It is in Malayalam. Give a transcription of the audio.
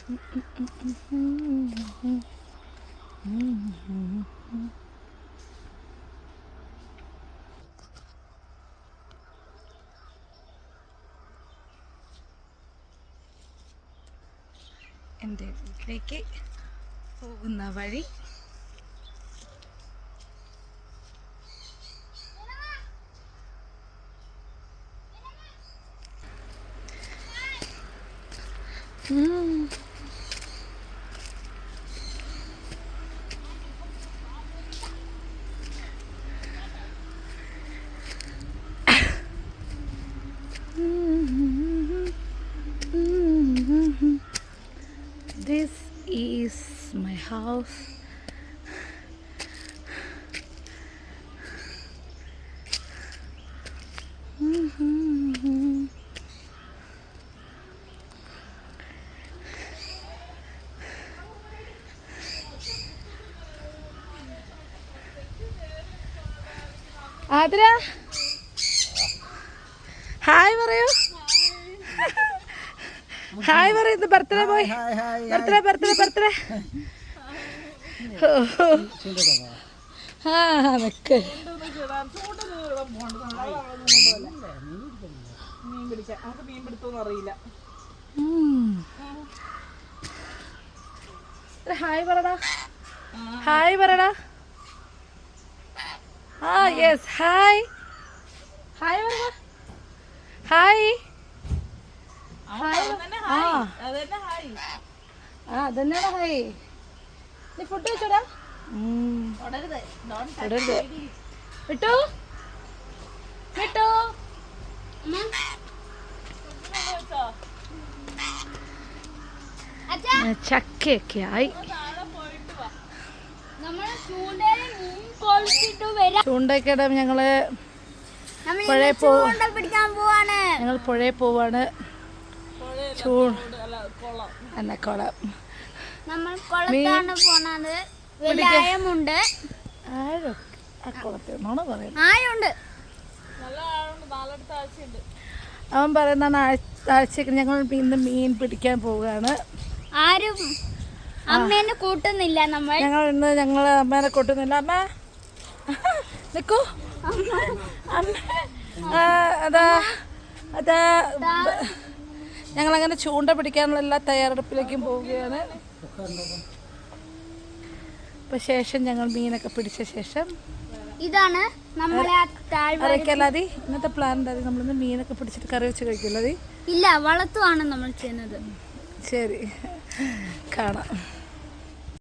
എൻ്റെ വീട്ടിലേക്ക് പോകുന്ന വഴി. This is my house. Athira hi പറയൂ. ഹായ് പറയുന്നത് ബർത്ത്ഡേ പോയി. Birthday birthday birthday. ആ നിക്ക്. ഹായ് പറടാ. ഹായ് പറടാ. ആ യെസ് ഹായ്. ഹായ് പറടാ. ഹായ്. അതന്നെയാണോ ഹായ്. നീ ഫുഡ് കഴിച്ചോടാ. വിട്ടു വിട്ടു. ചക്കയൊക്കെ ആയി. ചൂണ്ടയൊക്കെ ഇടാൻ ഞങ്ങള് പുഴയിൽ പോവാണ്. ഞങ്ങൾ പുഴയിൽ പോവാണ്. കുളം നമ്മൾ കുളത്താണ് പോണത്. ആഴമുണ്ട്. ആഴമുണ്ട്. അവൻ പറയുന്നതാണ് ആഴ്ചക്ക് ഞങ്ങൾ ഇന്ന് മീൻ പിടിക്കാൻ പോവുകയാണ്. ആരും അമ്മേനെ കൂട്ടുന്നില്ല. ഞങ്ങൾ അമ്മേനെ കൂട്ടുന്നില്ല. അമ്മ നിക്കൂ. അതാ അതാ ഞങ്ങളങ്ങനെ ചൂണ്ട പിടിക്കാനുള്ള എല്ലാ തയ്യാറെടുപ്പിലേക്കും പോവുകയാണ്. ഇപ്പൊ ശേഷം ഞങ്ങൾ മീനൊക്കെ പിടിച്ച ശേഷം ഇതാണ് അറിയിക്കല്ലാതെ ഇന്നത്തെ പ്ലാൻ എന്താ? നമ്മളിന്ന് മീനൊക്കെ പിടിച്ചിട്ട് കറി വെച്ച് കഴിക്കില്ലതി. ഇല്ല, വളർത്തുവാണ് നമ്മൾ ചെയ്യുന്നത്. ശരി, കാണാം.